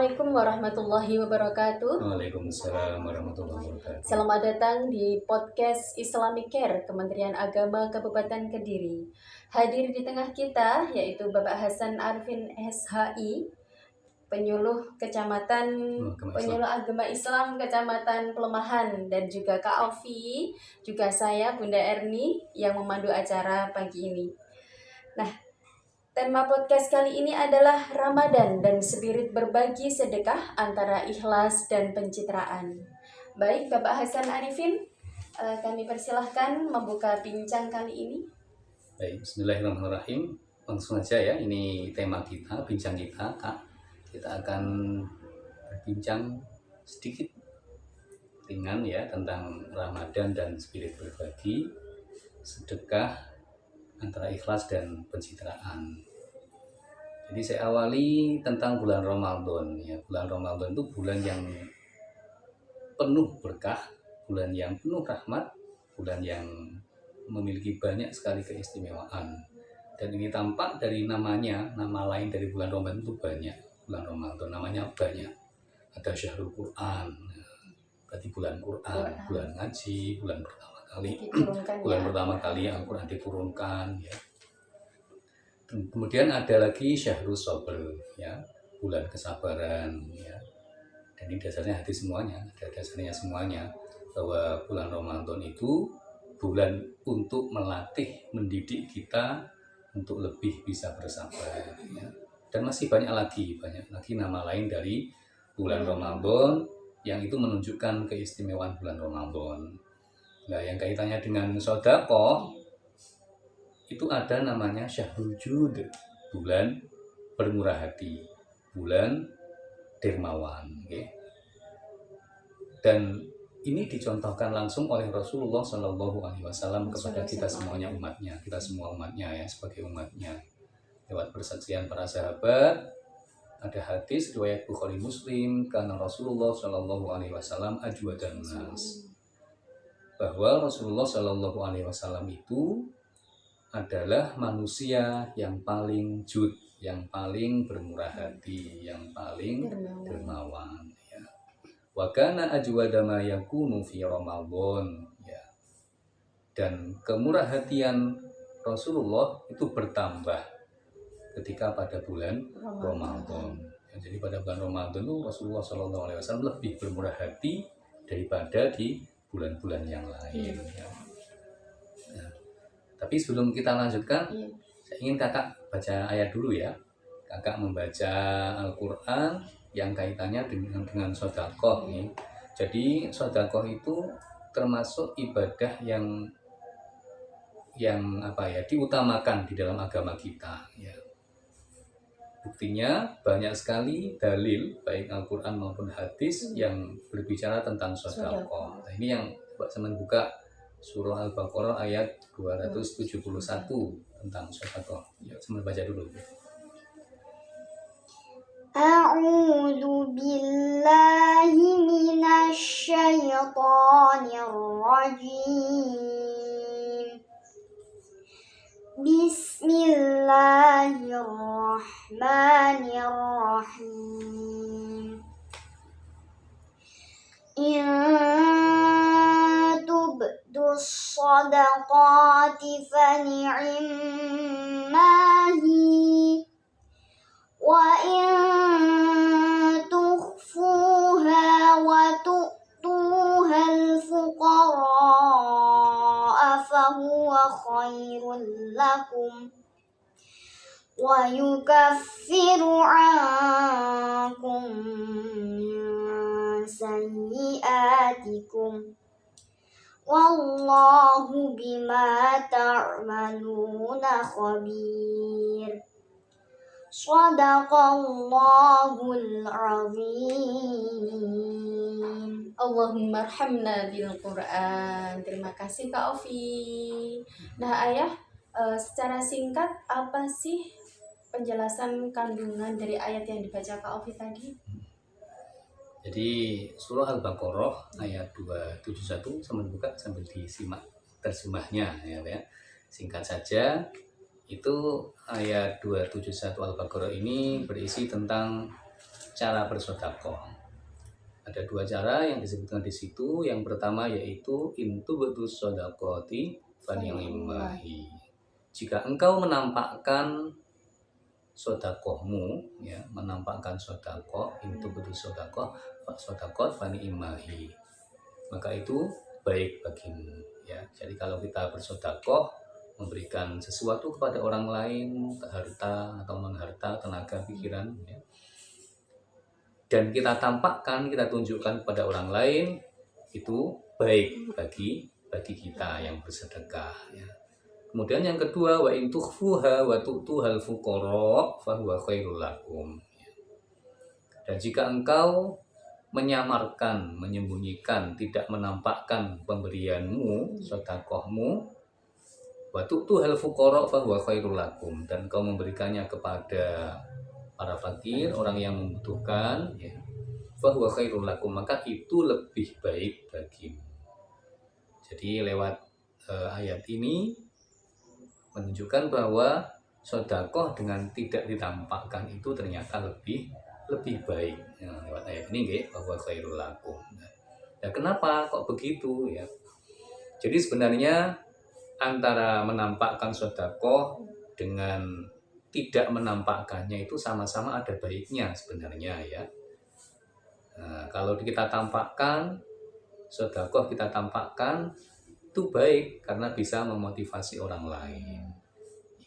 Assalamualaikum warahmatullahi wabarakatuh. Waalaikumsalam warahmatullahi wabarakatuh. Selamat datang di podcast Islamic Care Kementerian Agama Kabupaten Kediri. Hadir di tengah kita yaitu Bapak Hasan Arifin SHI, penyuluh agama Islam Kecamatan Pelemahan, dan juga Kak Ovi, juga saya Bunda Erni yang memandu acara pagi ini. Nah, tema podcast kali ini adalah Ramadan dan spirit berbagi sedekah antara ikhlas dan pencitraan. Baik, Bapak Hasan Arifin, kami persilahkan membuka bincang kali ini. Baik, bismillahirrahmanirrahim. Langsung aja ya, ini tema kita, bincang kita, Kak. Kita akan berbincang sedikit ringan ya tentang Ramadan dan spirit berbagi, sedekah antara ikhlas dan pencitraan. Jadi saya awali tentang bulan Ramadan ya. Bulan Ramadan itu bulan yang penuh berkah, bulan yang penuh rahmat, bulan yang memiliki banyak sekali keistimewaan. Dan ini tampak dari namanya, nama lain dari bulan Ramadan itu banyak. Bulan Ramadan namanya banyak. Ada Syahrul Quran, berarti bulan Quran, bulan ngaji, bulan pertama kali Al-Quran diturunkan ya. Kemudian ada lagi Syahrul Sabr ya, bulan kesabaran ya. Dan ini dasarnya hadis semuanya, ada dasarnya semuanya bahwa bulan Ramadan itu bulan untuk melatih, mendidik kita untuk lebih bisa bersabar ya. Dan masih banyak lagi nama lain dari bulan Ramadan yang itu menunjukkan keistimewaan bulan Ramadan. Nah, yang kaitannya dengan sedekah itu ada namanya Syahrul Jud, bulan bermurah hati, bulan dermawan okay? Dan ini dicontohkan langsung oleh Rasulullah SAW kepada kita semuanya umatnya, kita semua umatnya ya, sebagai umatnya. Lewat persaksian para sahabat, ada hadis riwayat Bukhari Muslim, karena Rasulullah SAW ajwadan nas, bahwa Rasulullah SAW itu adalah manusia yang paling jud, yang paling bermurah hati, yang paling dermawan ya. Wa kana ajwada ma yakunu fi Ramadan ya. Dan kemurah hatian Rasulullah itu bertambah ketika pada bulan Ramadan. Ya, jadi pada bulan Ramadan itu Rasulullah SAW lebih bermurah hati daripada di bulan-bulan yang lain ya. Tapi sebelum kita lanjutkan, saya ingin kakak baca ayat dulu ya. Kakak membaca Al-Quran yang kaitannya dengan sedekah nih. Jadi sedekah itu termasuk ibadah yang diutamakan di dalam agama kita ya. Buktinya banyak sekali dalil baik Al-Quran maupun hadis yang berbicara tentang sedekah. Nah, ini yang Mbak buka Surah Al-Baqarah ayat 271 tentang sedekah. Ya, sebentar baca dulu. A'udzu billahi minasy syaithanir rajim. Bismillahirrahmanirrahim. Sadaqati fani'immahi wa in tukhfuha wa tu'tuha al-fuqara fahuwa khairul lakum wa yukaffiru 'ankum min sayyi'atikum wallahu bima ta'maluna khabir. Shadaqallahul azim. Allahumma arhamna bil Quran. Terima kasih Kak Ovi. Nah Ayah, secara singkat apa sih penjelasan kandungan dari ayat yang dibaca Kak Ovi tadi? Jadi surah Al-Baqarah ayat 271 sambil disimak terjemahnya ya. Singkat saja, itu ayat 271 Al-Baqarah ini berisi tentang cara bersedekah. Ada 2 cara yang disebutkan di situ. Yang pertama yaitu intubtus shadaqati fani'mahi. Jika engkau menampakkan sedekahmu, ya, menampakkan sedekah, intubtus shadaqat fani'mahi, maka itu baik bagimu, ya. Jadi kalau kita bersedekah, memberikan sesuatu kepada orang lain, harta atau non harta, tenaga, pikiran, ya, dan kita tampakkan, kita tunjukkan kepada orang lain, itu baik bagi kita yang bersedekah, ya. Kemudian yang kedua, wa in tukhfuha wa tu'tuhal fuqara fa huwa khairul lakum. Dan jika engkau menyamarkan, menyembunyikan, tidak menampakkan pemberianmu, sedekahmu, wa tu'tuhal fuqara fa huwa khairul lakum, dan engkau memberikannya kepada para fakir, orang yang membutuhkan, ya, fa huwa khairul lakum, maka itu lebih baik bagimu. Jadi lewat ayat ini menunjukkan bahwa sedekah dengan tidak ditampakkan itu ternyata lebih baik. Nah, lewat ayat ini nggih, bahwa khairul lakum. Nah, kenapa kok begitu, ya? Jadi sebenarnya antara menampakkan sedekah dengan tidak menampakkannya itu sama-sama ada baiknya sebenarnya, ya. Nah, kalau kita tampakkan sedekah, kita tampakkan, itu baik karena bisa memotivasi orang lain,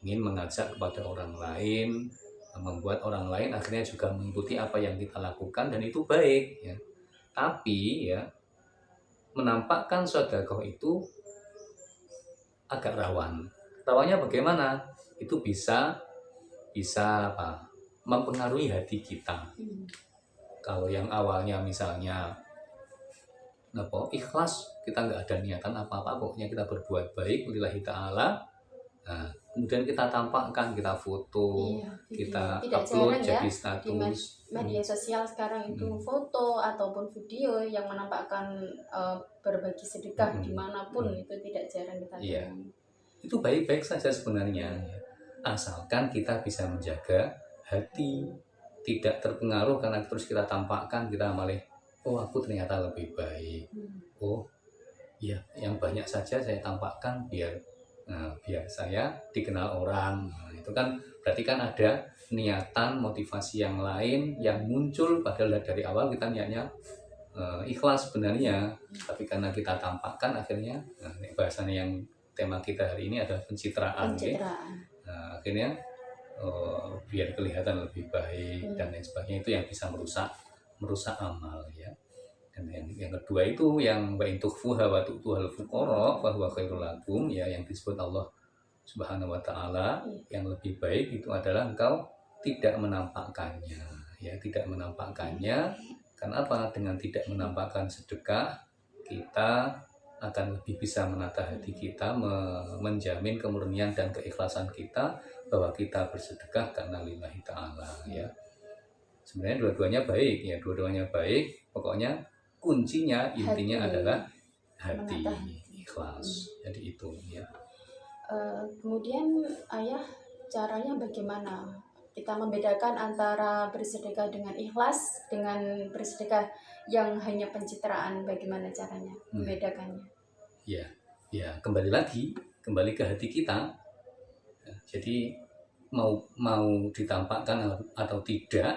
ingin mengajak kepada orang lain, membuat orang lain akhirnya juga mengikuti apa yang kita lakukan, dan itu baik, ya. Tapi ya, menampakkan sedekah itu agak rawan. Rawannya bagaimana? Itu bisa apa? Mempengaruhi hati kita. Kalau yang awalnya misalnya ikhlas, kita nggak ada niatan apa-apa, pokoknya kita berbuat baik lillahi ta'ala. Nah, kemudian kita tampakkan, kita foto, kita upload jadi status di media sosial sekarang itu, foto ataupun video yang menampakkan berbagi sedekah dimanapun, itu tidak jarang kita temui. Itu baik-baik saja sebenarnya, ya. Asalkan kita bisa menjaga hati, tidak terpengaruh karena terus kita tampakkan, kita malah, oh aku ternyata lebih baik, oh iya, yang banyak saja saya tampakkan biar saya dikenal orang. Nah, itu kan berarti kan ada niatan, motivasi yang lain yang muncul, padahal dari awal kita niatnya ikhlas sebenarnya, tapi karena kita tampakkan akhirnya, bahasanya yang tema kita hari ini adalah pencitraan. Nah, akhirnya biar kelihatan lebih baik dan lain sebagainya, itu yang bisa merusak amal, ya. Dan yang kedua itu yang wa in tukhfuha wa tu'tuhal fuqara fa huwa khairul lakum, ya, yang disebut Allah Subhanahu wa taala, yang lebih baik itu adalah engkau tidak menampakkannya, ya, tidak menampakkannya. Karena apa? Dengan tidak menampakkan sedekah, kita akan lebih bisa menata hati kita, menjamin kemurnian dan keikhlasan kita bahwa kita bersedekah karena lillahi ta'ala, ya. Sebenarnya dua-duanya baik, ya, dua-duanya baik. Pokoknya kuncinya, intinya adalah hati, ikhlas. Jadi itu, ya. Kemudian ayah, caranya bagaimana kita membedakan antara bersedekah dengan ikhlas dengan bersedekah yang hanya pencitraan? Bagaimana caranya membedakannya? Ya, kembali ke hati kita. Jadi mau ditampakkan atau tidak,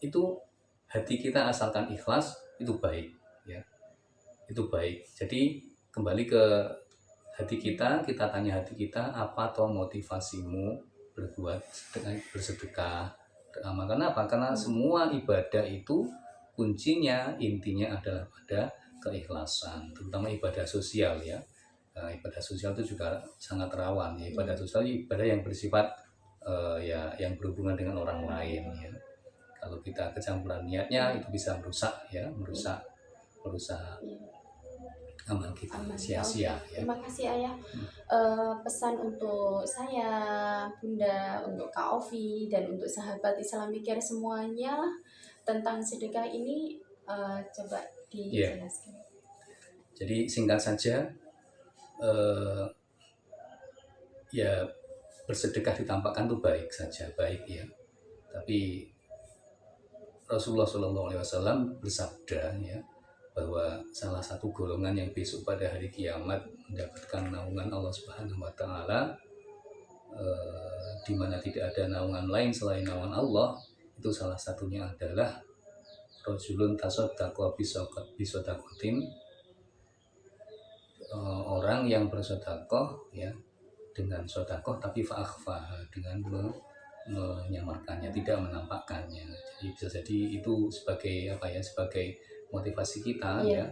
itu hati kita asalkan ikhlas, itu baik, ya, itu baik. Jadi kembali ke hati kita tanya hati kita, apa toh motivasimu berbuat bersedekah, beramal? Kenapa? Karena semua ibadah itu kuncinya, intinya adalah pada keikhlasan, terutama ibadah sosial, ya. Ibadah sosial itu juga sangat rawan, ya. Ibadah sosial, ibadah yang bersifat ya, yang berhubungan dengan orang lain, ya. Kalau kita kecampuran niatnya, itu bisa merusak amal kita, sia-sia, ya. Terima kasih ayah. Pesan untuk saya, Bunda, untuk Kak Ovi, dan untuk sahabat Islam Mikir semuanya tentang sedekah ini, coba dijelaskan. Jadi singkat saja, ya, bersedekah ditampakkan itu baik saja, baik, ya. Tapi Rasulullah SAW bersabda ya, bahwa salah satu golongan yang besok pada hari kiamat mendapatkan naungan Allah Subhanahu wa taala, di mana tidak ada naungan lain selain naungan Allah, itu salah satunya adalah rajulun tasaddaqa bisadaqatin, orang yang bersedekah ya dengan sedekah tapi fa'akhfaha, dengan menyamarkannya, tidak menampakkannya. Jadi bisa jadi itu sebagai apa ya, sebagai motivasi kita ya,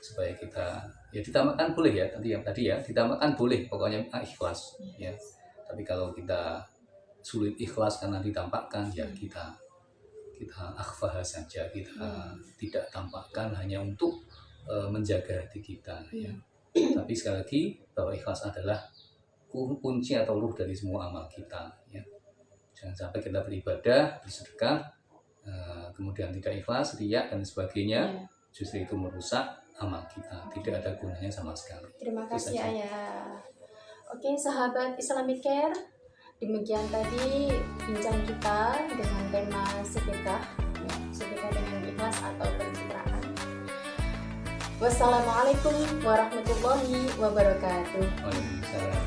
supaya kita ya ditamakkan boleh ya, tadi ya ditamakkan boleh, pokoknya ikhlas ya. Tapi kalau kita sulit ikhlas karena ditampakkan ya kita akhfaha saja, kita tidak tampakkan hanya untuk menjaga hati kita ya. Tapi sekali lagi bahwa ikhlas adalah kunci atau ruh dari semua amal kita ya. Jangan sampai kita beribadah, bersedekah, kemudian tidak ikhlas, riya dan sebagainya, justru itu merusak amal kita, tidak ada gunanya sama sekali. Terima kasih Ayah. Oke sahabat Islamic Care, demikian tadi bincang kita dengan tema sedekah, ya, sedekah dengan ikhlas atau pencitraan. Wassalamualaikum warahmatullahi wabarakatuh. Waalaikumsalam.